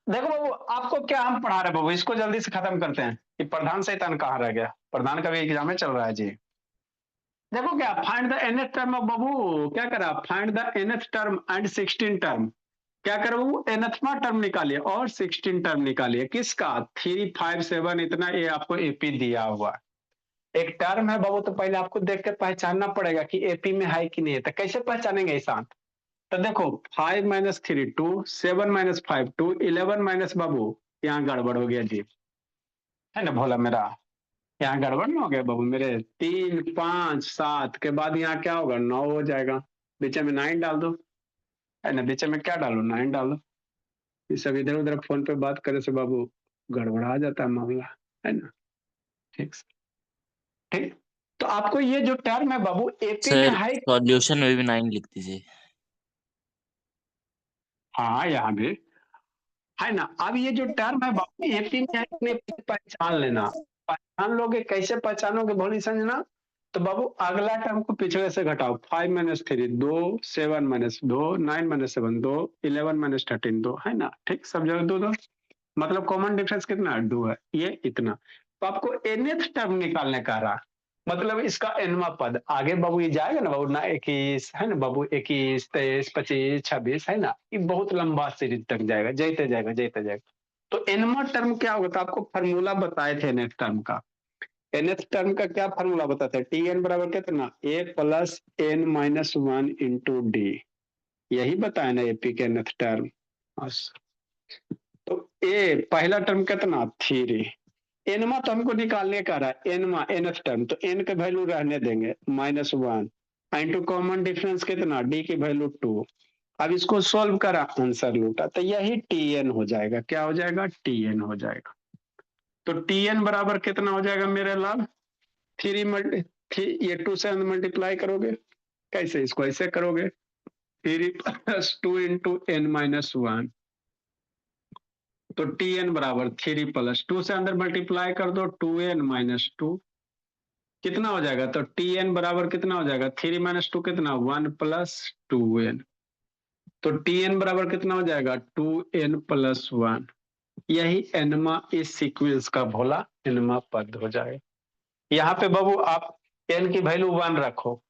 देखो बाबू, आपको क्या हम पढ़ा रहे हैं बाबू, इसको जल्दी से खत्म करते हैं कि प्रधान शैतान कहाँ रह गया। प्रधान का भी एग्जाम में चल रहा है जी। देखो क्या, find the nth term of बाबू, क्या करा, find the nth term and 16 term. क्या करो बाबू, nthवा टर्म निकालिए और 16 टर्म निकालिए। किसका? 3 5 7 इतना, ये आपको एपी दिया हुआ है। एक टर्म है बाबू, तो पहले आपको देख के पहचानना पड़ेगा कि एपी में है कि नहीं है। तो कैसे पहचानेंगे ईशान? तो देखो, 5 - 3 2, 7 - 5 2, 11 माइनस बाबू, यहाँ गड़बड़ हो गया जी, है ना भोला मेरा। यहाँ गड़बड़ ना हो गया बाबू मेरे। 3 5 7 के बाद यहाँ क्या होगा, 9 हो जाएगा। बीच में 9 डाल दो, है ना। बीच में क्या डालो, 9 डालो। ये सब इधर उधर फोन पे बात करे से बाबू गड़बड़ा जाता है मामला, है ना। ठीक ठीक। तो आपको ये जो टर्म है बाबू एपी में सर है। सॉल्यूशन में भी 9 लिख दीजिए। हाँ, यहाँ भी है ना। अब ये जो टर्म है बाबू एपी में है कि नहीं, पहचान लेना। पहचान लोगे, कैसे पहचानोगे भोली संजना? तो बाबू अगला टर्म को पिछले से घटाओ। 5 - 3 2, 7 - 2, 9 - 7 2, 11 - 13 2, है ना। ठीक, सब जगह दो दो, मतलब कॉमन डिफरेंस कितना है, 2 है, ये इतना। तो आपको nth टर्म निकालने का रहा, मतलब इसका nवा पद। आगे बाबू ये जाएगा ना बाबू ना, 21 है ना बाबू, 21 23 25 26, है ना। ये बहुत लंबा सीरीज तक जाएगा, जैते जाएगा जैते जाएगा। तो nवा टर्म क्या होगा, तो आपको फॉर्मूला बताए थे nth टर्म का। nth टर्म का क्या फॉर्मूला बताते हैं, टी एन बराबर कितना, a plus n minus 1 × d। यही बताया ना एपी के nth टर्म। तो ए पहला टर्म कितना, 3। एनमा तो हमको निकालने का रहा है, एनमा nth टर्म, तो एन के वैल्यू रहने देंगे -1 इंटू कॉमन डिफरेंस कितना, डी की वैल्यू 2। अब इसको सॉल्व करा, आंसर लूटा, तो यही टी एन हो जाएगा। क्या हो जाएगा, टी एन हो जाएगा। तो टी एन बराबर कितना हो जाएगा मेरे लाभ, 3 मल्टी थ्री, ये 2 से मल्टीप्लाई करोगे। कैसे, इसको ऐसे करोगे, 3 + 2 × n - 1। तो टी एन बराबर 3 + 2 से अंदर मल्टीप्लाई कर दो, 2n - 2 कितना हो जाएगा। तो टी एन बराबर कितना हो जाएगा, 3 - 2 कितना, 1 + 2n। तो टी एन बराबर कितना हो जाएगा, 2n + 1। यही एनमा इस सीक्वेंस का भोला एनमा पद हो जाएगा। यहाँ पे बाबू आप एन की वैल्यू 1 रखो,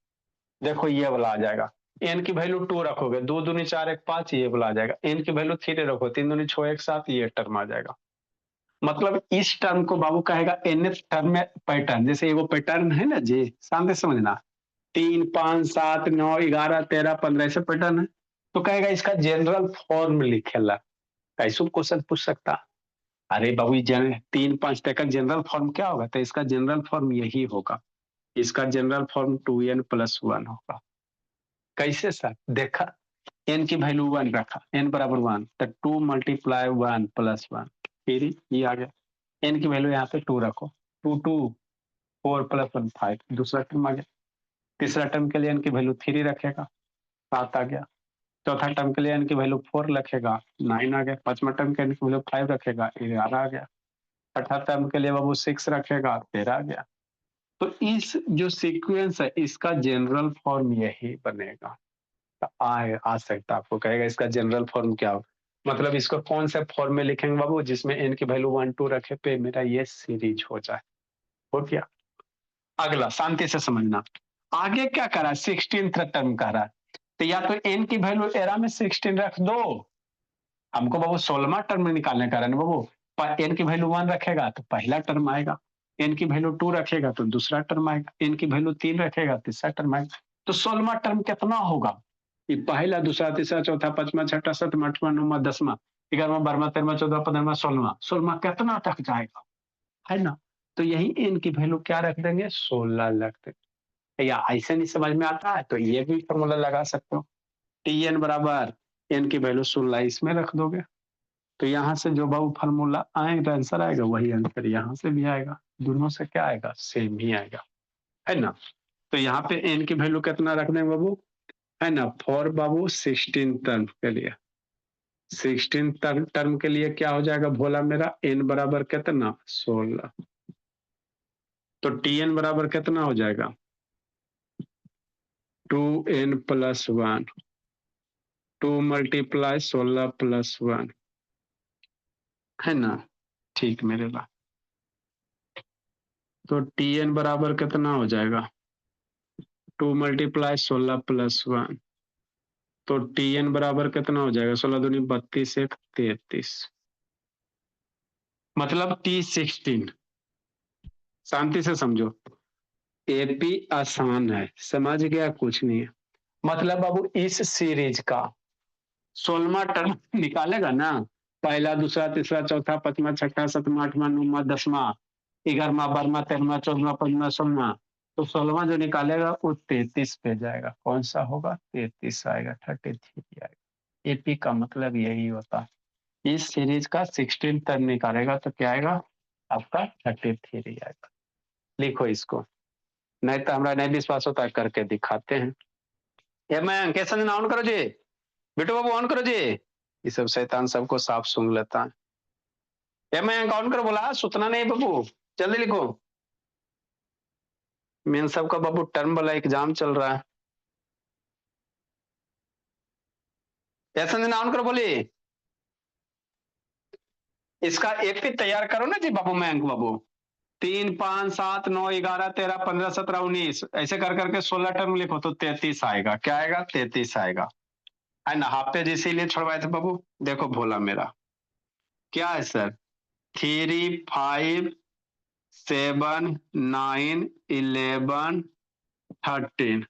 देखो ये वाला आ जाएगा। एन की वैल्यू 2 रखोगे, 2 दूनी 4 1 5, ये वाला आ जाएगा। एन की वैल्यू 3 रखो, 3 दूनी 6 1 7, ये टर्म आ जाएगा। मतलब इस टर्म को बाबू कहेगा nth टर्म में पैटर्न। जैसे एगो पैटर्न है ना जी, शांति से समझना, 3 5 7 9 11 13 15 ऐसे पैटर्न है। तो कहेगा इसका जनरल फॉर्म लिखेला। कैसे क्वेश्चन पूछ सकता, अरे बाबू ये 3 5 तक का जनरल फॉर्म क्या होगा, तो इसका जनरल फॉर्म यही होगा। इसका जनरल फॉर्म 2n + 1 होगा। कैसे सर, देखा, एन की वैल्यू 1 रखा, एन बराबर 1, तो 2 × 1 + 1, फिर ये आ गया। एन की वैल्यू यहाँ पे 2 रखो, 2 2 4 + 1 5, दूसरा टर्म आ गया। तीसरा टर्म के लिए एन की वैल्यू 3 रखेगा, 7 आ गया। चौथा टर्म के लिए एन की वैल्यू 4 रखेगा, 9 आ गया। पांचवा टर्म के एन की वैल्यू 5 रखेगा, 11 आ गया। छठा टर्म के लिए बाबू 6 रखेगा, 13 आ गया। तो इस जो सीक्वेंस है इसका जनरल फॉर्म यही बनेगा। तो आ सकता, आपको कहेगा इसका जनरल फॉर्म क्या हो, मतलब इसको कौन से फॉर्म में लिखेंगे बाबू, जिसमें एन की वैल्यू 1 2 रखे पे मेरा ये सीरीज हो जाए। हो गया। अगला शांति से समझना, आगे क्या करा, 16th टर्म कह रहा है। तो या तो एन की वैल्यू एरा में 16 रख दो, हमको बाबू 16वां टर्म निकालने का है बाबू। एन की वैल्यू 1 रखेगा तो पहला टर्म आएगा, एन की वैल्यू 2 रखेगा तो दूसरा टर्म आएगा, एन की वैल्यू 3 रखेगा तीसरा टर्म आएगा। तो 16वां टर्म कितना होगा, ये पहला दूसरा तीसरा चौथा पांचवा छठा सातवां आठवां नौवां 10वां 11वां 12वां 13वां 14वां 15वां 16वां, 16वां कितना तक जाएगा, है ना। तो यही एन की वैल्यू क्या रख देंगे, 16 रख देंगे। या ऐसे नहीं समझ में आता है तो ये भी फॉर्मूला लगा सकते हो, टी एन बराबर एन की वैल्यू 16 इसमें रख दोगे। तो यहाँ से जो बाबू फॉर्मूला आएगा, आंसर आएगा, वही आंसर यहाँ से भी आएगा। दोनों से क्या आएगा, सेम ही आएगा, है ना। तो यहाँ पे एन की वैल्यू कितना रख दें बाबू, है ना, फॉर बाबू 16 टर्म के लिए। 16 टर्म के लिए क्या हो जाएगा भोला मेरा, एन बराबर कितना, 16। तो टी एन बराबर कितना हो जाएगा, 2n + 1, 2 × 16 + 1, है ना। ठीक मेरे बा, तो टी एन बराबर कितना हो जाएगा, 2 × 16 + 1, तो टी एन बराबर कितना हो जाएगा, 16 दूनी 32, 1 33, मतलब T16। शांति से समझो, एपी आसान है, समझ गया, कुछ नहीं है। मतलब बाबू इस सीरीज का 16वां टर्म निकालेगा ना, पहला दूसरा तीसरा चौथा पांचवा छठा सातवां आठवां नौवां 10वां 11वां 12वां 13वां 14वां 15वां 16वां, तो 16वां जो निकालेगा वो 33 पे जाएगा। कौन सा होगा, 33 आएगा, 33 आएगा। एपी का मतलब यही होता है। इस सीरीज का 16 टर्म निकालेगा तो क्या आएगा आपका, 33 आएगा। लिखो इसको, नहीं तो हमारा नहीं विश्वास होता है, करके दिखाते हैं। ये मैं कैसे ऑन करो जी, बेटू बाबू ऑन करो जी। ये सब शैतान सबको साफ सूंघ लेता है। ये मैं ऑन करो बोला, सुतना नहीं बाबू, जल्दी लिखो। मेन सबका बाबू टर्म वाला एग्जाम चल रहा है। ऐसा दिन ऑन करो बोली, इसका एपी तैयार करो ना जी बाबू, मयंक बाबू। 3 5 7 9 11 13 15 17 19 ऐसे कर करके 16 टर्म लिखो तो 33 आएगा। क्या आएगा, 33 आएगा, है ना। हाफ पेज इसीलिए छुड़वाए थे बाबू। देखो भोला मेरा क्या है सर, 3 5 7 9 11 13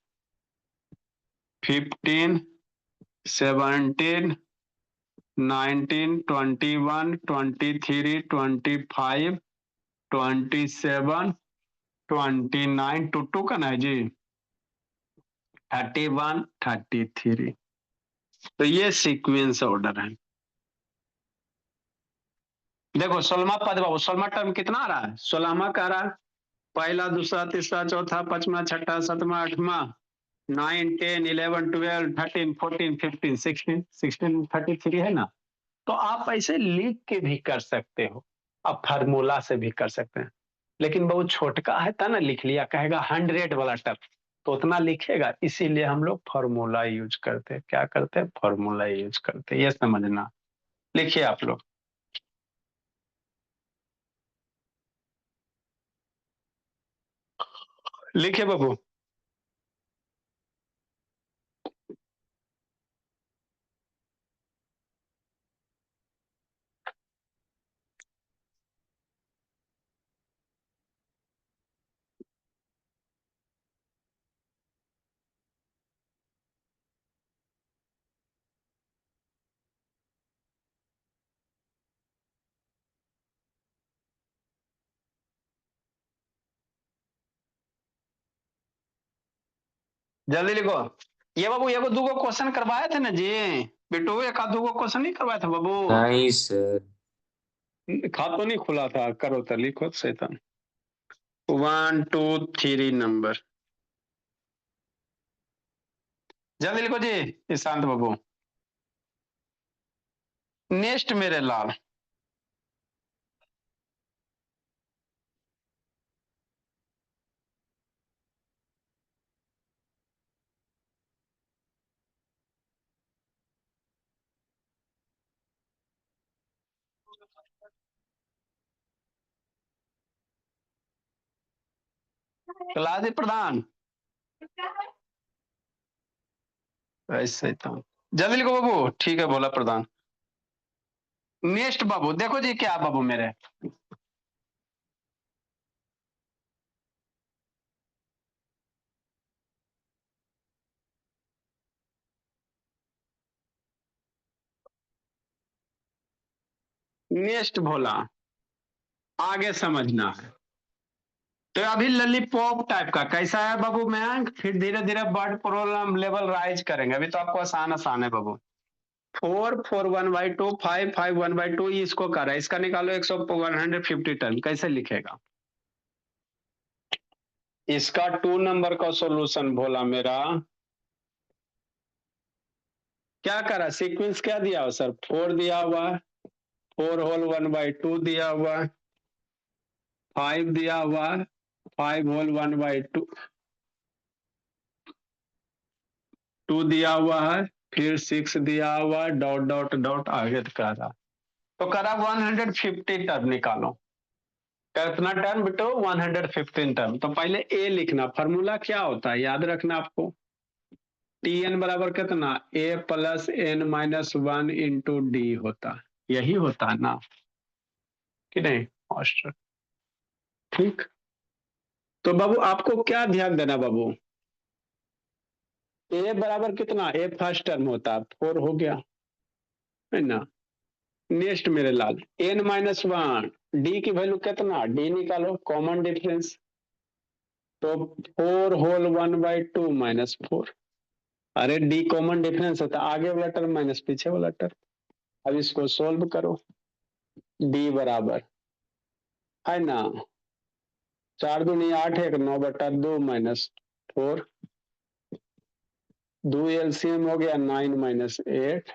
15 17 19 21 23 25 27 29 टू का ना है जी, 31 33। तो ये सीक्वेंस ऑर्डर है। देखो 16वां पद बाबू, 16वां टर्म कितना आ रहा है, 16वां का आ रहा है, पहला दूसरा तीसरा चौथा पांचवा छठा सातवां आठवां 9 10 11 12 13 14 15 16 16 33 है ना। तो आप ऐसे लिख के भी कर सकते हो, आप फार्मूला से भी कर सकते हैं। लेकिन बहुत छोटका है था ना, लिख लिया, कहेगा 100 वाला टर्म, तो उतना लिखेगा, इसीलिए हम लोग फॉर्मूला यूज करते हैं। क्या करते हैं, फॉर्मूला यूज करते हैं, ये समझना। लिखिए आप लोग, लिखिए बाबू। जल्दी लिखो। ये बाबू एगो दूगो क्वेश्चन करवाए थे ना जी, बिट्टू एक आध दूगो क्वेश्चन नहीं करवाए थे बाबू। नहीं सर। खातो नहीं खुला था, करो तो लिखो शैतान। 1 2 3 नंबर, जल्दी लिखो जी ईशांत बाबू। नेक्स्ट मेरे लाल, क्लास प्रधान, ऐसे तो जल्दी लिखो बाबू। ठीक है बोला प्रधान। नेक्स्ट बाबू देखो जी, क्या बाबू मेरे, नेक्स्ट भोला, आगे समझना है। तो अभी ललीपॉप टाइप का कैसा है बाबू मयंक, फिर धीरे धीरे वर्ड प्रॉब्लम लेवल राइज करेंगे। अभी तो आपको आसान आसान है बाबू। 4 4 1/2 5 5 1/2 इसको कर रहा है, इसका निकालो 150 टर्म, कैसे लिखेगा। इसका 2 नंबर का सॉल्यूशन भोला मेरा, क्या करा, सीक्वेंस क्या दिया हुआ सर, 4 दिया हुआ, 4 होल 1/2 दिया हुआ, 5 दिया हुआ, 5 होल 1/2 2 दिया हुआ है, फिर 6 दिया हुआ, डॉट डॉट डॉट आगे कर रहा। तो करा 150 टर्म निकालो। कितना टर्म बेटो? 115 टर्म। तो पहले ए लिखना। फॉर्मूला क्या होता है याद रखना आपको। टी एन बराबर कितना? A plus N minus 1 into D होता है। यही होता है ना कि नहीं मास्टर? ठीक। तो बाबू आपको क्या ध्यान देना बाबू, ए बराबर कितना? ए फर्स्ट टर्म होता है 4 हो गया है ना। नेक्स्ट मेरे लाल एन माइनस 1, डी की वैल्यू कितना? डी निकालो कॉमन डिफरेंस। तो 4 होल 1/2 माइनस 4। अरे डी कॉमन डिफरेंस होता है, आगे वाला टर्म माइनस पीछे वाला टर्म। अब इसको सोल्व करो। डी बराबर है ना 4 दूनी 8 है 9/2 माइनस 4। 2 एलसीएम हो गया 9 माइनस 8।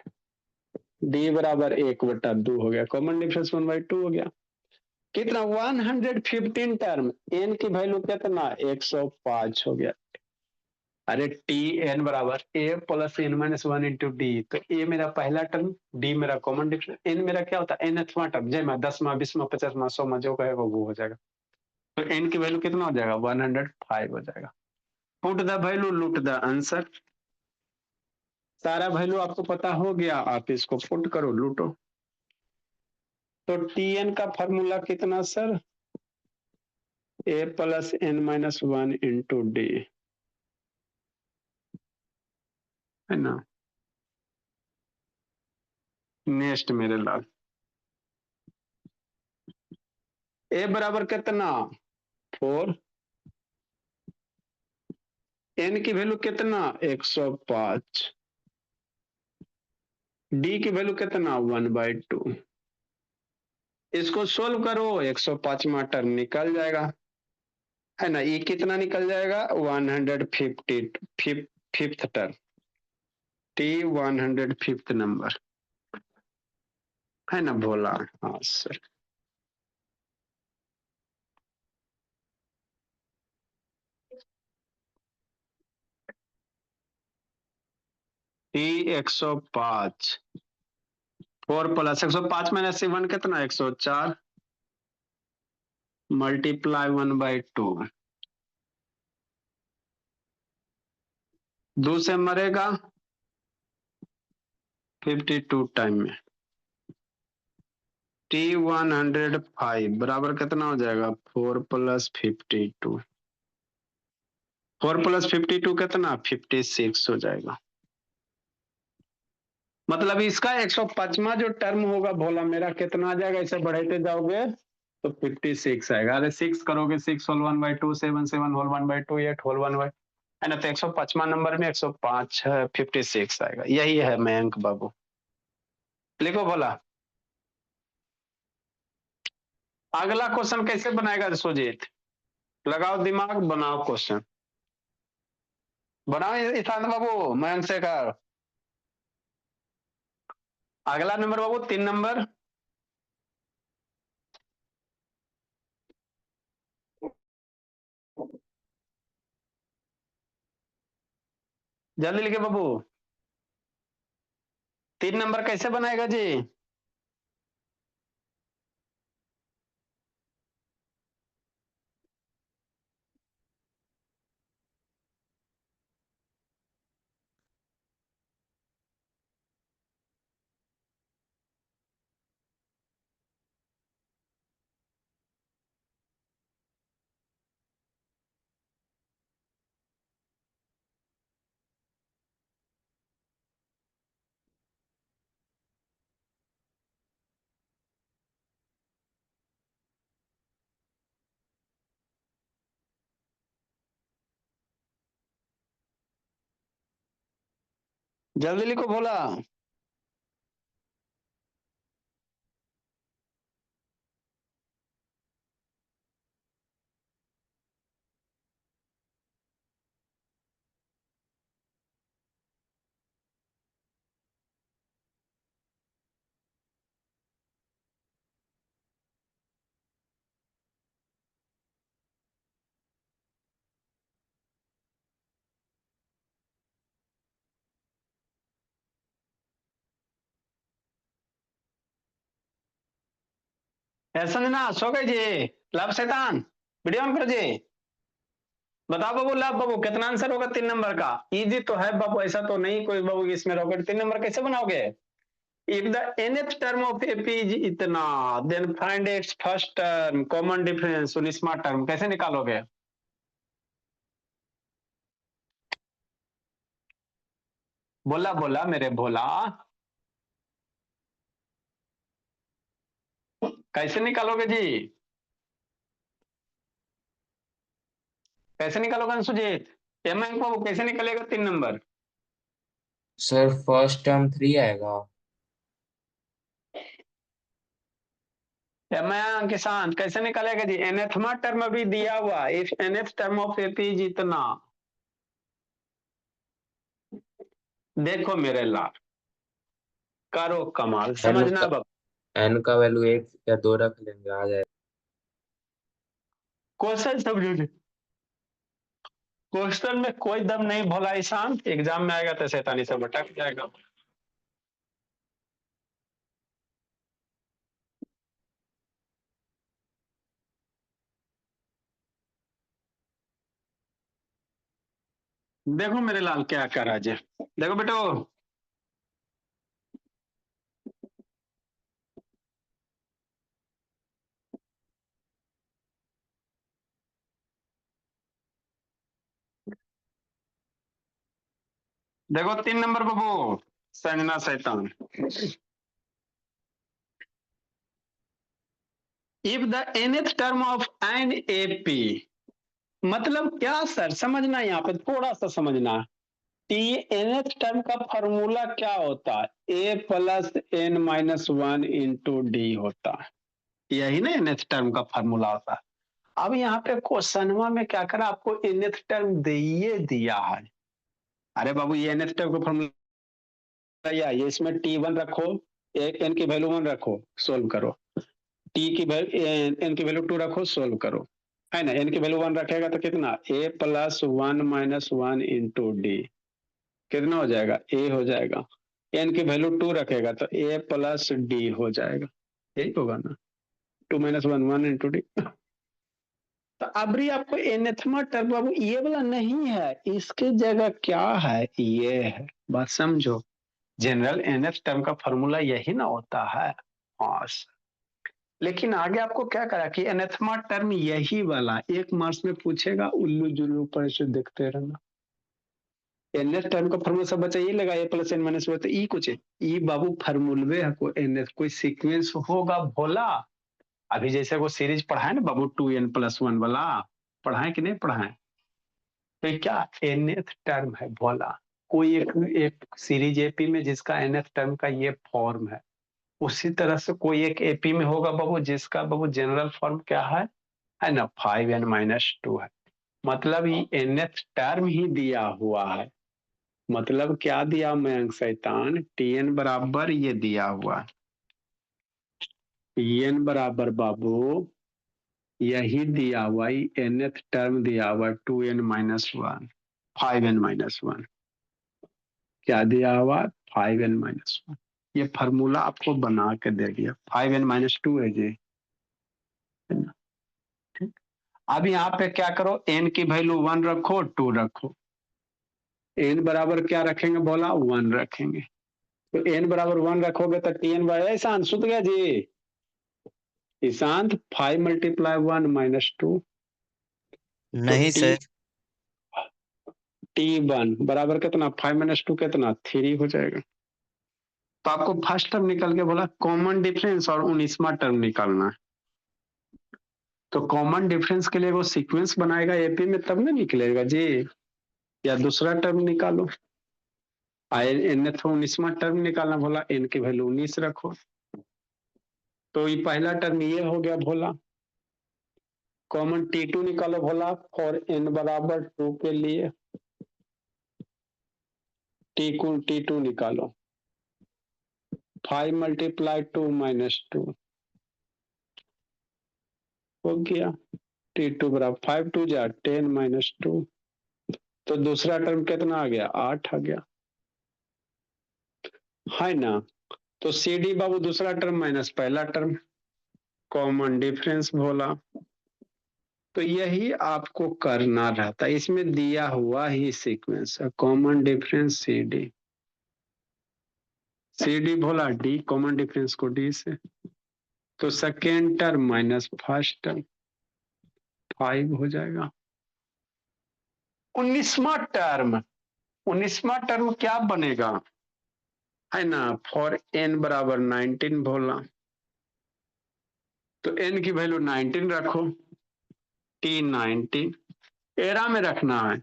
डी बराबर 1/2 हो गया, कॉमन डिफरेंस 1/2 हो गया। कितना? 115 टर्म। एन की वैल्यू कितना? 105 हो गया। अरे टी एन बराबर A plus N minus 1 into D. तो ए मेरा पहला टर्म, डी मेरा कॉमन डिफरेंस, एन मेरा क्या होता है? nthवां टर्म। जय मैं 10वां 20वां 50वां 100वां जो कहेगा वो हो जाएगा। तो एन की वैल्यू कितना हो जाएगा? 105 हो जाएगा। पुट द वैल्यू लूट द आंसर। सारा वैल्यू आपको पता हो गया, आप इसको पुट करो लूटो। तो टी एन का फॉर्मूला कितना sir? A plus N minus 1 into D है ना। नेक्स्ट मेरे लाल ए बराबर कितना? 4। एन की वैल्यू कितना? 105। डी की वैल्यू कितना? 1/2। इसको सोल्व करो, 105वां टर्म निकल जाएगा है ना। ये कितना निकल जाएगा? 150 fifth term. T 105th number है ना भोला। हाँ सर। टी 105। 4 प्लस 105 माइनस 1 कितना? 104 मल्टीप्लाई 1/2। 2 से मरेगा 52 टाइम में। टी 105 बराबर कितना हो जाएगा? 4 प्लस 52। 4 प्लस 52 कितना? 56 हो जाएगा। मतलब इसका 105वां जो टर्म होगा भोला मेरा कितना आ जाएगा? इसे बढ़ाते जाओगे तो 56 आएगा। अरे 6 करोगे 6 होल 1/2 7 7 होल 1/2 8 होल 1 है ना। तो 105वां नंबर में 105 56 आएगा। यही है मयंक बाबू। लिखो भोला। अगला क्वेश्चन कैसे बनाएगा सुजीत? लगाओ दिमाग, बनाओ क्वेश्चन। बनाओ ईशान बाबू, मयंक शेखर। अगला नंबर बाबू 3 नंबर। जल्दी लिखे बाबू। 3 नंबर कैसे बनाएगा जी? जल्दी लिखो भोला। ऐसा नहीं ना, सो गए जी। लाभ शैतान, वीडियो ऑन करो जी। बताओ बाबू, लाभ बाबू कितना आंसर होगा 3 नंबर का? इजी तो है बाबू, ऐसा तो नहीं कोई बाबू इसमें रॉकेट। 3 नंबर कैसे बनाओगे? If the nth term of AP is इतना, then find its first term, common difference, 19वां टर्म कैसे निकालोगे? बोला बोला मेरे भोला, कैसे निकालोगे जी? कैसे निकालोगे अंशुजीत? एम बाबू कैसे निकलेगा 3 नंबर? सर फर्स्ट टर्म 3 आएगा। किसान कैसे निकालेगा जी? nthमा टर्म अभी दिया हुआ, if nth term of AP जितना। देखो मेरे लाल, करो कमाल, एन समझना का बाबू। एन का वैल्यू 1 या 2 रख लेंगे, आ जाएगा। क्वेश्चन समझोगे? क्वेश्चन में कोई दम नहीं भोला ईशान, एग्जाम में आएगा तो शैतानी से भटक जाएगा। देखो मेरे लाल क्या कर आज, देखो बेटो, देखो 3 नंबर बाबू, संजना शैतान। If the nth term of N AP, मतलब क्या सर, समझना यहाँ पे थोड़ा सा समझना। टी nth टर्म का फॉर्मूला क्या होता है? A plus N minus one into D होता है, यही ना nth टर्म का फॉर्मूला होता है। अब यहाँ पे क्वेश्चनवा में क्या करा, आपको nth टर्म दिए दिया है। अरे बाबू ये nth टर्म का फॉर्मूला ये, इसमें टी1 रखो, एन की वैल्यू 1 रखो, सोल्व करो। टी की एन की वैल्यू 2 रखो, सोल्व करो, है ना। एन की वैल्यू 1 रखेगा तो कितना, A plus one minus one into D, कितना हो जाएगा, ए हो जाएगा। एन की वैल्यू 2 रखेगा तो ए प्लस डी हो जाएगा, यही होगा ना। 2 - 1 1 इंटू डी। तो अबरी आपको एनेथमा टर्म बाबू ये वाला नहीं है, इसके जगह क्या है, ये है। बात समझो, जनरल एनएफ टर्म का फॉर्मूला यही ना होता है। हाँ, लेकिन आगे आपको क्या करा कि एनेथमा टर्म यही वाला, एक मार्क्स में पूछेगा, उल्लू जुल्लू पर से देखते रहना। एनएफ टर्म का फॉर्मूला सब बच्चा ये लगा, ए प्लस एन माइनस वन, तो ई कुछ है, ई बाबू फॉर्मूले है को एनएफ कोई सीक्वेंस होगा भोला। अभी जैसे वो सीरीज पढ़ाए ना बाबू, 2n+1 वाला, पढ़ाए कि नहीं पढ़ाए? तो क्या nth टर्म है भोला, कोई एक सीरीज एपी में जिसका nth टर्म का ये फॉर्म है, उसी तरह से कोई एक एपी में होगा बाबू जिसका बाबू जनरल फॉर्म क्या है ना, 5n-2 है। मतलब ये nth टर्म ही दिया हुआ है। मतलब क्या दिया मयंक शैतान, tn बराबर ये दिया हुआ है, tn बराबर बाबू यही दिया हुआ, nth टर्म दिया हुआ 2n-1, 5n-1, क्या दिया हुआ, 5n-1। ये फार्मूला आपको बना के दे दिया, 5n-2 है जी। ठीक, अब यहाँ पे क्या करो, n की वैल्यू 1 रखो, 2 रखो। n बराबर क्या रखेंगे बोला, 1 रखेंगे। तो n बराबर 1 रखोगे तो tn बराबर, ईशांत सुत गया जी, ईशांत 5 × 1 - 2, तो नहीं सर। t1 बराबर कितना, 5 - 2 कितना, 3 हो जाएगा। तो आपको फर्स्ट टर्म निकल के बोला कॉमन डिफरेंस, और 19वां टर्म निकालना है। तो कॉमन डिफरेंस के लिए वो सीक्वेंस बनाएगा एपी में, तब ना निकलेगा जी। या दूसरा टर्म निकालो, एन 19वां टर्म निकालना बोला, एन की वैल्यू 19 रखो। तो ये पहला टर्म ये हो गया भोला। कॉमन T2 निकालो भोला, और n बराबर 2 के लिए T2 निकालो, 5 × 2 - 2 हो गया। T2 बराबर 5 2 जा 10 - 2, तो दूसरा टर्म कितना आ गया, 8 आ गया, है ना। तो सी डी बाबू दूसरा टर्म माइनस पहला टर्म, कॉमन डिफरेंस बोला। तो यही आपको करना रहता है, इसमें दिया हुआ ही सीक्वेंस है, common difference C D. C D बोला डी, कॉमन डिफरेंस को डी से, तो second term minus first term 5 हो जाएगा। 19वां टर्म, 19वां टर्म क्या बनेगा, है ना, फॉर एन बराबर 19 बोला, तो एन की वैल्यू 19 रखो, टी 19 एरा में रखना है,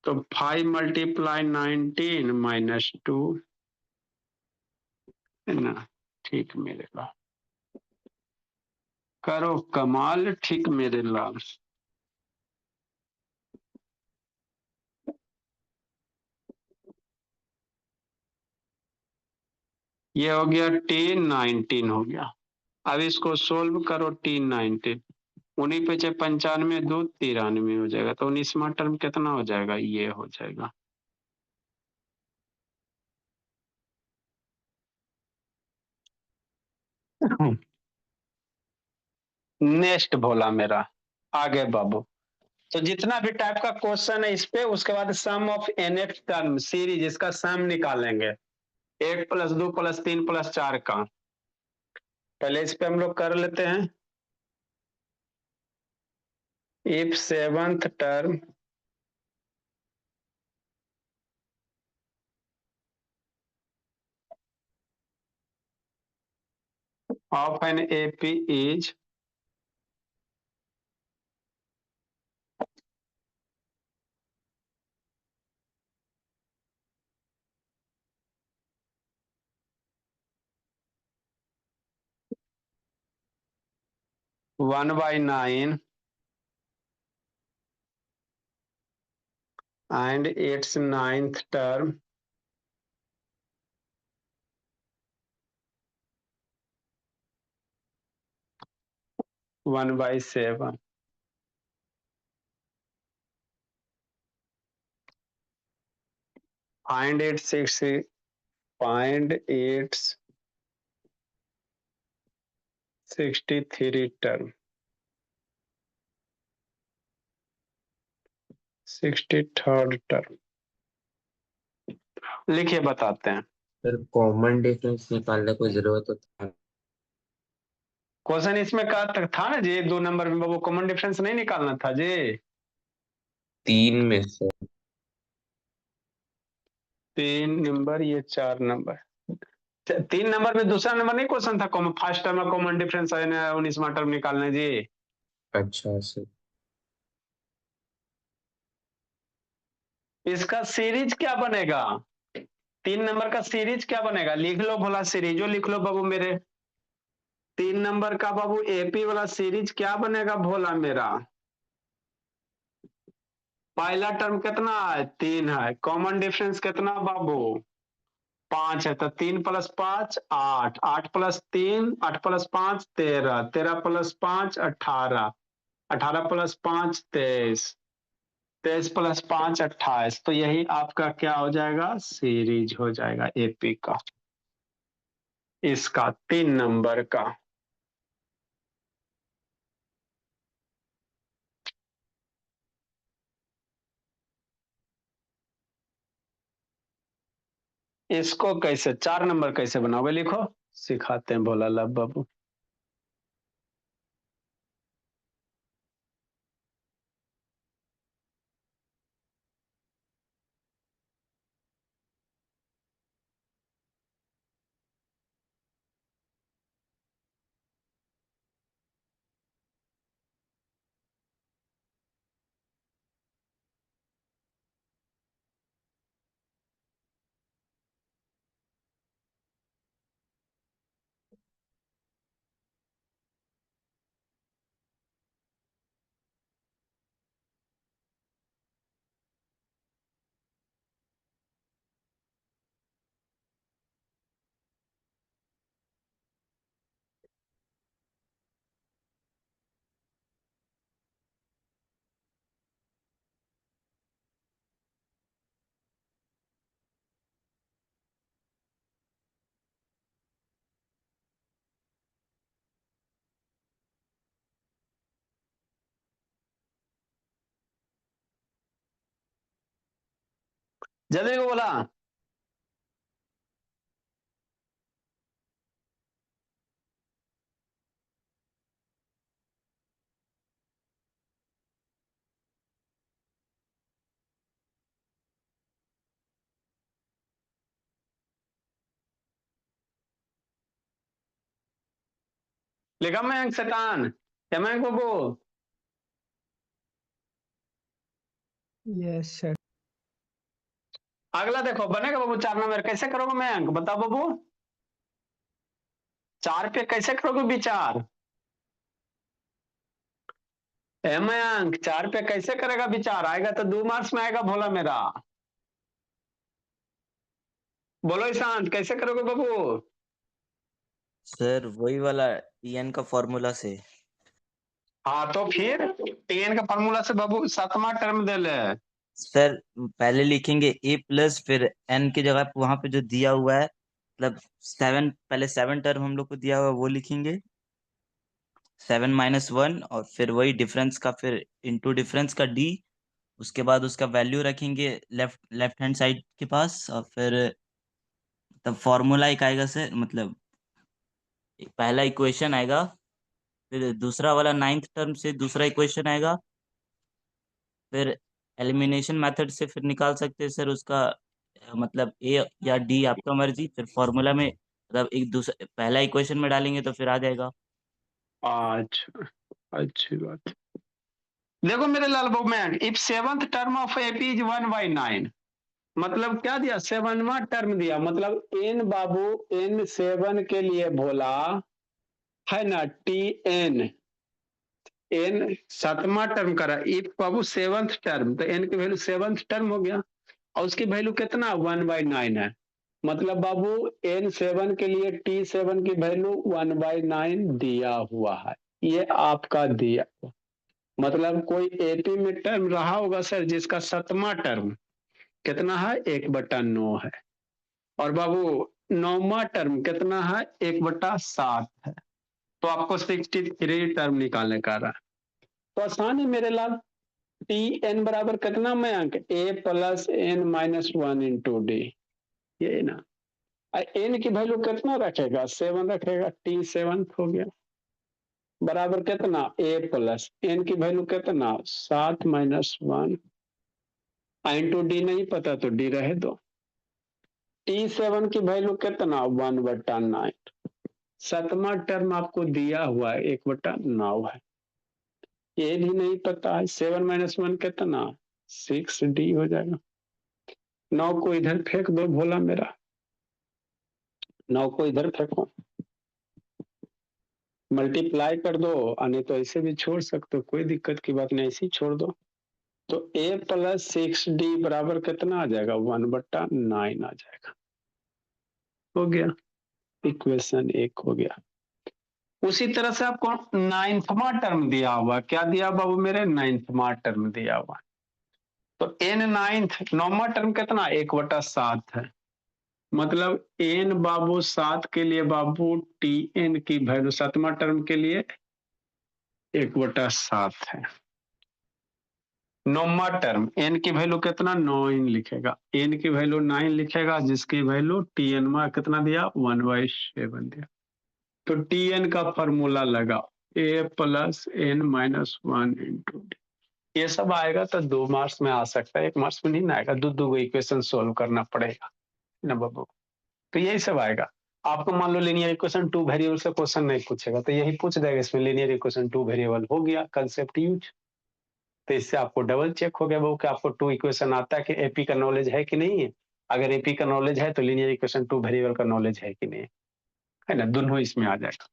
तो 5 मल्टीप्लाई 19 माइनस 2, है ना, ठीक मेरे लाल, करो कमाल, ठीक मेरे लाल। ये हो गया टी 19 हो गया। अब इसको सोल्व करो, टी 19, उन्हीं पे 95 2 93 हो जाएगा, तो 19वां टर्म कितना हो जाएगा, ये हो जाएगा। नेक्स्ट भोला मेरा, आगे बाबू। तो जितना भी टाइप का क्वेश्चन है इस पे, उसके बाद sum of N X term series, इसका सम निकालेंगे, 1 प्लस 2 प्लस 3 प्लस 4 का। पहले इस पे हम लोग कर लेते हैं, if seventh term of N AP is one by 9 and its ninth term one by 7, find its 63 term, 63rd term लिखिए, बताते हैं। सर कॉमन डिफरेंस निकालने को जरूरत होता है। क्वेश्चन इसमें का तक था ना जी, 2 नंबर में बाबू कॉमन डिफरेंस नहीं निकालना था जी। 3 में से 3 नंबर, ये 4 नंबर, 3 नंबर में दूसरा नंबर नहीं क्वेश्चन था, फर्स्ट टर्म में कॉमन डिफरेंस है ना, 19वां टर्म निकालना जी। अच्छा सर। इसका सीरीज क्या बनेगा, 3 नंबर का सीरीज क्या बनेगा, लिख लो भोला, सीरीजो लिख लो बाबू मेरे। 3 नंबर का बाबू एपी वाला सीरीज क्या बनेगा भोला मेरा, पहला टर्म कितना है, 3 है, कॉमन डिफरेंस कितना बाबू, 5 है, तो 3 plus 5 8, 8 plus 3 8 plus 5 13, 13 plus 5 18, 18 plus 5 23, 23 plus 5 28, तो यही आपका क्या हो जाएगा, सीरीज हो जाएगा एपी का, इसका 3 नंबर का। इसको कैसे 4 नंबर कैसे बनाओगे, लिखो, सिखाते हैं भोला लाल बाबू। जल्दी को बोला। लिखा मयंक शैतान, क्या मयंक बाबू? Yes sir. अगला देखो, बनेगा बाबू 4 नंबर, कैसे करोगे मयंक, बताओ बाबू। 4 पे कैसे करोगे विचार? ए मयंक 4 पे कैसे करेगा विचार? आएगा तो 2 मार्क्स में आएगा, भोला मेरा। बोलो ईशांत, कैसे करोगे बाबू? सर वही वाला टीएन का फॉर्मूला से। हाँ तो फिर टीएन का फॉर्मूला से बाबू 7वां टर्म दे ले। सर पहले लिखेंगे ए प्लस, फिर एन की जगह पे वहां पे जो दिया हुआ है, मतलब 7, पहले 7 टर्म हम लोग को दिया हुआ है वो लिखेंगे, 7 - 1, और फिर वही डिफरेंस का, फिर इंटू डिफरेंस का डी। उसके बाद उसका वैल्यू रखेंगे लेफ्ट लेफ्ट हैंड साइड के पास, और फिर तब फॉर्मूला एक आएगा सर, मतलब पहला इक्वेशन आएगा, फिर दूसरा वाला 9th टर्म से दूसरा इक्वेशन आएगा, फिर एलिमिनेशन मेथड से फिर निकाल सकते हैं सर उसका, मतलब ए या डी आपका मर्जी, फिर फॉर्मूला में मतलब एक दूसरा पहला इक्वेशन में डालेंगे तो फिर आ जाएगा। अच्छा, अच्छी बात। देखो मेरे लाल बाबू में, if 7th term of AP is 1/9, मतलब क्या दिया? 7वां टर्म दिया, मतलब एन बाबू, एन 7 के लिए बोला है ना, टी एन, एन 7वां टर्म करा, इफ बाबू 7th टर्म, तो एन की वैल्यू 7th टर्म हो गया, और उसकी वैल्यू कितना? 1/9 है। मतलब बाबू एन 7 के लिए टी 7 की वैल्यू 1/9 दिया हुआ है, ये आपका दिया हुआ। मतलब कोई एपी में टर्म रहा होगा सर जिसका 7वां टर्म कितना है? 1/9 है। और बाबू 9वां टर्म कितना है? 1/7 है। तो आपको 63 टर्म निकालने का रहा। तो आसान है मेरे लाल। टी एन बराबर कितना में अंक? A plus N minus 1 into D, ये ना। एन की वैल्यू कितना रखेगा? 7 रखेगा, टी 7 हो गया, बराबर कितना? ए प्लस एन की वैल्यू कितना? 7 माइनस 1 इंटू डी, नहीं पता तो डी रहे दो। टी 7 की वैल्यू कितना? 1/9। 7वां टर्म आपको दिया हुआ है 1/9 है, ये भी नहीं पता है। 7 - 1 कितना? 6D हो जाएगा। 9 को इधर फेंक दो भोला मेरा, 9 को इधर फेंको, मल्टीप्लाई कर दो, नहीं तो ऐसे भी छोड़ सकते हो, कोई दिक्कत की बात नहीं, ऐसे ही छोड़ दो। तो a प्लस 6D बराबर कितना आ जाएगा? 1/9 आ जाएगा। हो गया, इक्वेशन 1 हो गया। उसी तरह से आपको 9वां टर्म दिया हुआ, क्या दिया बाबू मेरे? 9वां टर्म दिया हुआ। तो n 9वां टर्म कितना? 1/7 है। मतलब n बाबू 7 के लिए बाबू टी एन की वैल्यू 7वां टर्म के लिए 1/7 है। 9वां टर्म n की वैल्यू कितना? 9 लिखेगा, n की वैल्यू 9 लिखेगा, जिसकी वैल्यू टी एन में कितना दिया? 1/7 दिया। तो टी एन का फॉर्मूला लगा a plus N minus 1 into D. ये सब आएगा तो 2 मार्क्स में आ सकता है, 1 मार्क्स में नहीं ना आएगा। दो इक्वेशन सोल्व करना पड़ेगा ना बाबू। तो यही सब आएगा। आपको मान लो लीनियर इक्वेशन 2 वेरिएबल से क्वेश्चन नहीं पूछेगा तो यही पूछ देगा, इसमें लीनियर इक्वेशन 2 वेरिएबल हो गया, कंसेप्ट यूज। तो इससे आपको डबल चेक हो गया बाबू कि आपको 2 इक्वेशन आता है कि एपी का नॉलेज है कि नहीं है। अगर एपी का नॉलेज है तो लीनियर इक्वेशन 2 वेरिएबल का नॉलेज है कि नहीं है ना, दोनों इसमें आ जाएगा।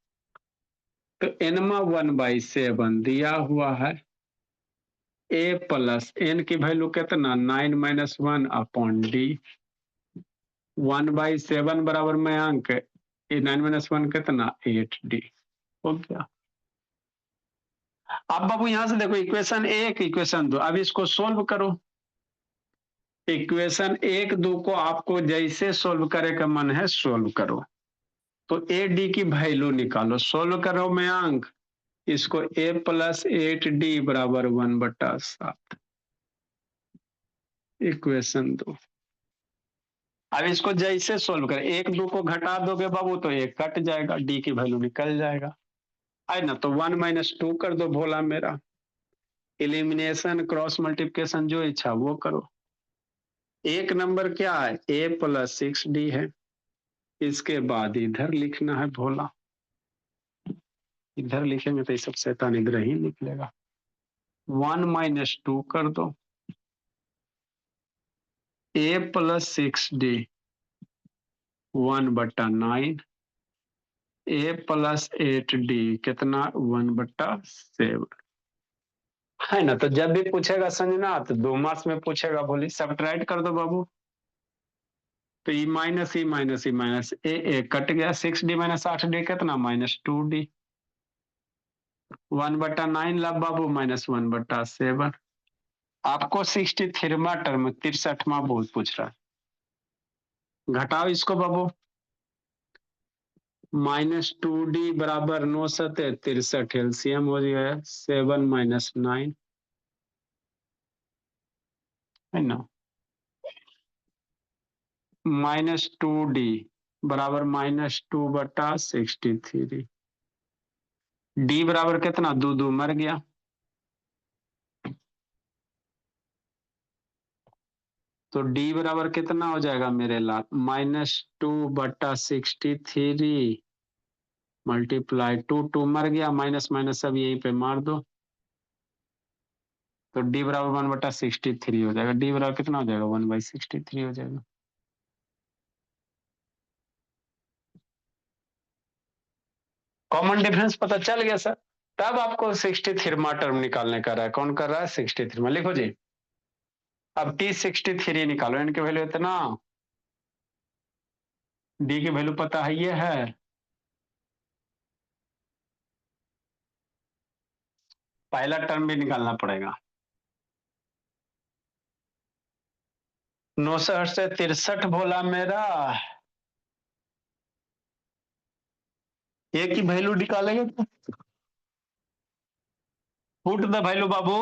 तो एनमा 1/7 दिया हुआ है, ए प्लस एन की वैल्यू कितना? 9 - 1 अपॉन डी। 1/7 बराबर में अंक 9 - 1 कितना? 8D हो गया। अब बाबू यहां से देखो, इक्वेशन 1 इक्वेशन 2, अब इसको सोल्व करो। इक्वेशन 1 2 को आपको जैसे सोल्व करे का मन है सोल्व करो। तो ए डी की वैल्यू निकालो, सोल्व करो में अंक, इसको a प्लस 8D बराबर 1/7, इक्वेशन 2। अब इसको जैसे सोल्व करें, 1 2 को घटा दोगे बाबू तो 1 कट जाएगा, डी की वैल्यू निकल जाएगा, है ना। तो 1 - 2 कर दो भोला मेरा। एलिमिनेशन, क्रॉस मल्टीप्लिकेशन, जो इच्छा वो करो। एक नंबर क्या है, a + 6d है। इसके बाद इधर लिखना है भोला, इधर लिखेंगे तो ये सब शैतान इधर ही निकलेगा। 1 - 2 कर दो, a + 6d 1/9, a + 8d कितना 1/7, है ना। तो जब भी पूछेगा संजना तो 2 मार्क्स में पूछेगा, बोली सब्ट्रैक्ट कर दो बाबू। तो E minus E minus E minus ए कट गया, 6d - 8d कितना -2d, 1/9 लब बाबू -1/7। आपको 63वां टर्म 63वां बहुत पूछ रहा है, घटाओ इसको बाबू। -2d बराबर 9 सते 63, एलसीएम हो गया 7 - 9, है ना। -2d बराबर -2/63, डी बराबर कितना, 2 2 मर गया। तो डी बराबर कितना हो जाएगा मेरे लाल, -2/63 मल्टीप्लाई 2 2 मर गया, माइनस माइनस सब यहीं पे मार दो। तो डी बराबर 1/63 हो जाएगा, डी बराबर कितना हो जाएगा, 1/63 हो जाएगा। कॉमन डिफरेंस पता चल गया सर। तब आपको 63वां टर्म निकालने का रहा है, कौन कर रहा है 63वां, लिखो जी। अब T63 निकालो, इनके वैल्यू इतना, डी की वैल्यू पता है ये है, पहला टर्म भी निकालना पड़ेगा। 9 से 63 बोला मेरा, ए की वैल्यू निकालेंगे, put the value Babu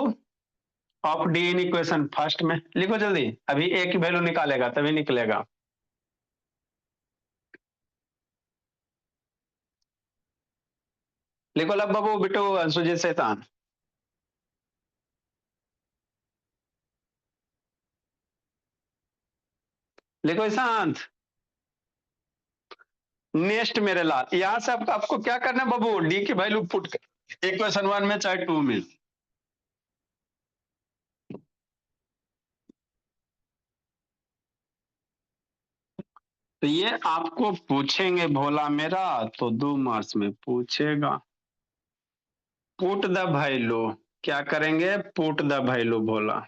of D in equation first में, लिखो जल्दी, अभी ए की वैल्यू निकालेगा तभी निकलेगा। लिखो लब बाबू बिटू सुजीत शैतान, लिखो शांत। नेक्स्ट मेरे लाल, यहां से आपको क्या करना है बाबू, डी की वैल्यू पुट इक्वेशन 1 में चाहे 2 में। तो ये आपको पूछेंगे भोला मेरा, तो 2 मार्क्स में पूछेगा। पुट द वैल्यू, क्या करेंगे, put the value Bhola,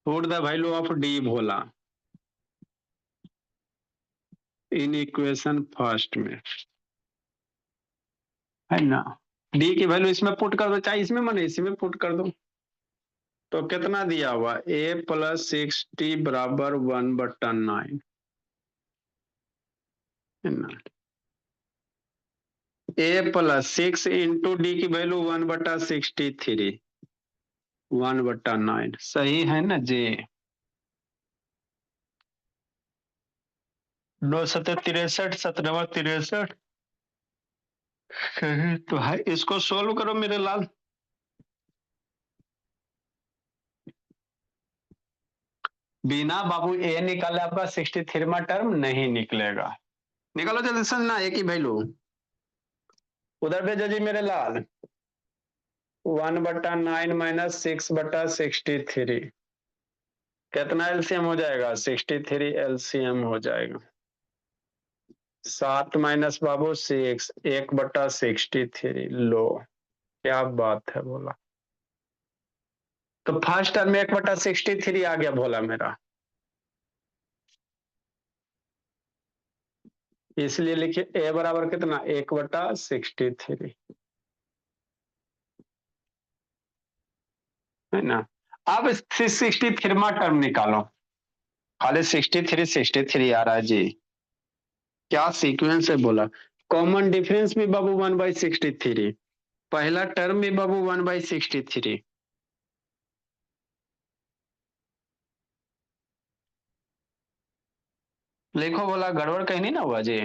put the value of D Bhola in equation first में, है ना। डी की वैल्यू इसमें पुट कर दो, चाहे इसमें माने इसी में पुट कर दो। तो कितना दिया हुआ, a + 6t बराबर 1/9, है ना। a + 6 इंटू डी की वैल्यू 1/63, 1/9, सही है ना जी। 9 सत्तर 63, 17 63, सही तो है। इसको सोल्व करो मेरे लाल, बिना बाबू ए निकाले आपका 63वां टर्म नहीं निकलेगा। निकालो जल्दी से ना, ए की वैल्यू उधर भेजो जी मेरे लाल, 1/9 - 6/63, कितना एलसीएम हो जाएगा, 63 एलसीएम हो जाएगा। 7 माइनस बाबू 6, 1/63, लो क्या बात है बोला। तो फर्स्ट टर्म में 1/63 आ गया भोला मेरा, इसलिए लिखिए ए बराबर कितना, 1/63, है ना। अब 63वां टर्म निकालो, खाली 63 आ रहा है जी, क्या सीक्वेंस है बोला। कॉमन डिफरेंस भी बाबू 1/63, पहला टर्म भी बाबू 1/63, लिखो, बोला गड़बड़ कहीं नहीं ना हुआ जी?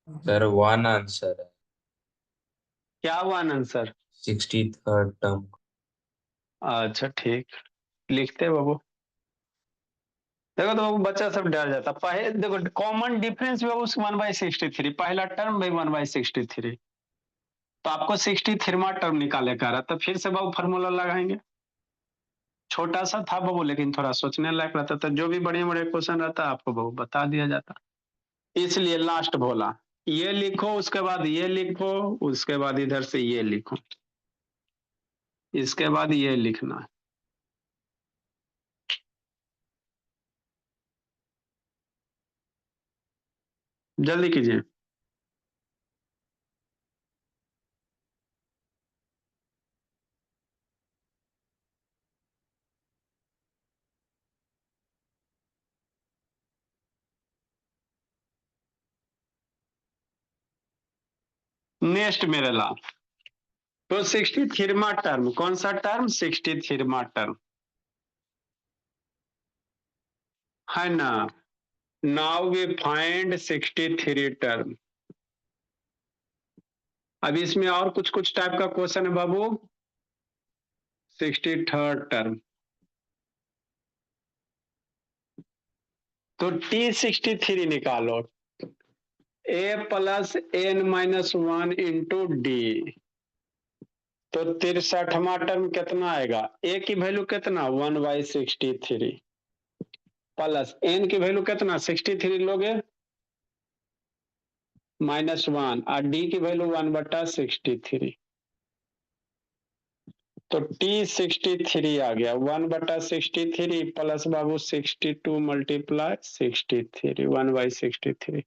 सर 1 आंसर है। क्या हुआ आंसर? 63rd term. अच्छा ठीक, लिखते हैं बाबू। देखो तो बाबू बच्चा सब डर जाता, पहले देखो कॉमन डिफरेंस भी बाबू 1/63, पहला टर्म भी 1/63, तो आपको 63वां टर्म निकाले का रहा, तो फिर से बाबू फॉर्मूला लगाएंगे। छोटा सा था बाबू, लेकिन थोड़ा सोचने लायक रहता, तो जो भी बड़े बड़े क्वेश्चन रहता आपको बाबू बता दिया जाता, इसलिए लास्ट बोला ये लिखो, उसके बाद ये लिखो, उसके बाद इधर से ये लिखो, इसके बाद ये लिखना। जल्दी कीजिए। नेक्स्ट मेरे लाल, तो 63वां टर्म, कौन सा टर्म? 63वां टर्म है ना। Now we find 63 term. अब इसमें और कुछ कुछ टाइप का क्वेश्चन है बाबू। 63rd टर्म, तो T63 निकालो, a plus n-1 into D, तो 63वां टर्म कितना आएगा? a की वैल्यू कितना? 1/63, प्लस n की वैल्यू कितना? 63 लोगे -1, और डी की वैल्यू 1/63, तो T63 आ गया 1/63 प्लस बाबू 62 मल्टीप्लाई 63, 1/63।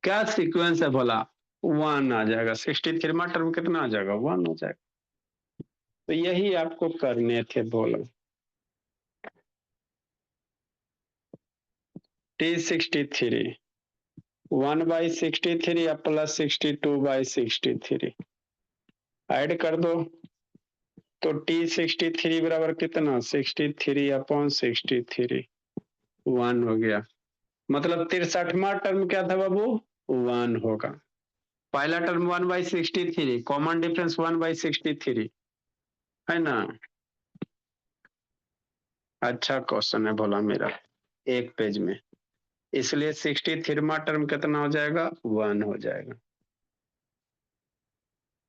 क्या सीक्वेंस है बोला? 1 आ जाएगा। 63वां टर्म कितना आ जाएगा? 1 हो जाएगा। तो यही आपको करने थे बोला। T63 1/63 या प्लस 62/63 ऐड कर दो, तो T63 बराबर कितना? 63/63, 1 हो गया। मतलब 63वां टर्म क्या था बाबू? 1 होगा। पहला टर्म 1/63, कॉमन डिफरेंस 1/63 है ना। अच्छा क्वेश्चन है बोला मेरा, एक पेज में, इसलिए 63वां टर्म कितना हो जाएगा? 1 हो जाएगा,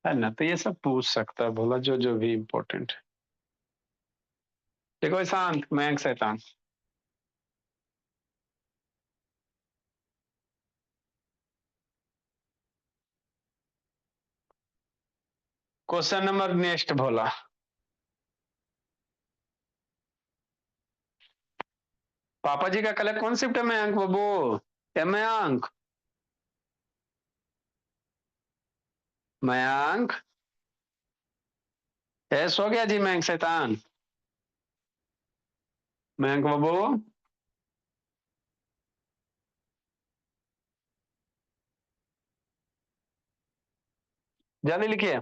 है ना। तो ये सब पूछ सकता है बोला, जो जो भी इम्पोर्टेंट है। देखो शांत, मैं शैतान, क्वेश्चन नंबर नेक्स्ट बोला। पापा जी का कल कौन शिफ्ट है मयंक बाबू? मयंक, मयंक सो गया जी मयंक शैतान? मयंक बाबू जल्दी लिखिए।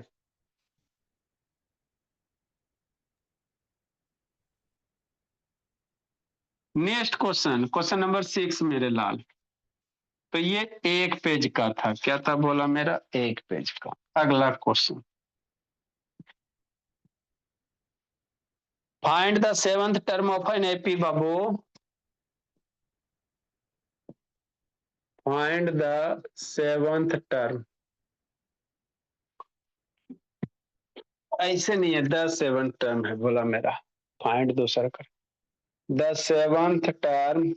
नेक्स्ट क्वेश्चन, क्वेश्चन नंबर 6 मेरे लाल, तो ये एक पेज का था। क्या था बोला मेरा? एक पेज का। अगला question, find the 7th term of N AP Babu. Find the 7th term, ऐसे नहीं है, द 7th टर्म है बोला मेरा। फाइंड दूसरा कर, the 7th term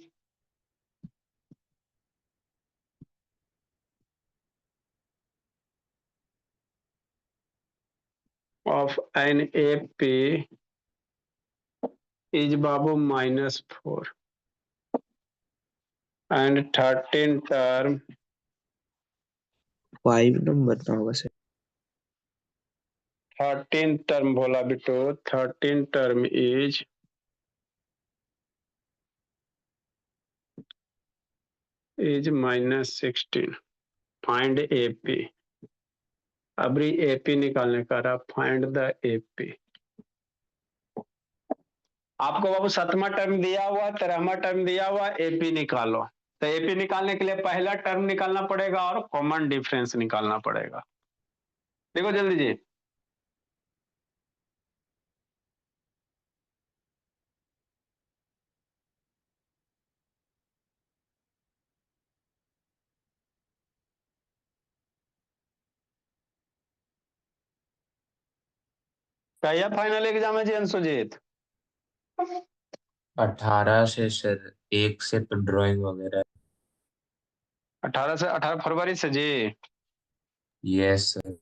of N AP is Babu -4 and 13 term 5 number था वैसे। 13 टर्म बोला बिटो, 13 term is is -16, find AP. अभी एपी निकालने का रहा, फाइंड द एपी। आपको बाबू 7वां टर्म दिया हुआ, 13वां टर्म दिया हुआ, एपी निकालो। तो एपी निकालने के लिए पहला टर्म निकालना पड़ेगा और कॉमन डिफरेंस निकालना पड़ेगा। देखो जल्दी जी। क्या फाइनल एग्जाम है जी अंशुजीत? 18 से सर, 1 से तो ड्राइंग वगैरह। 18 फरवरी से जी। Yes sir.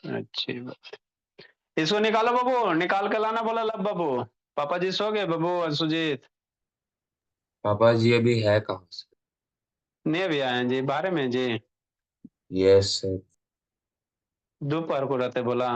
अच्छी बात। इसको निकालो बाबू, निकाल के लाना बोला लब बाबू। पापा जी सो गए बाबू अंशुजीत? पापा जी अभी है कहाँ से? नहीं अभी आए हैं जी, बारह में जी। Yes sir. दोपहर को रहते बोला।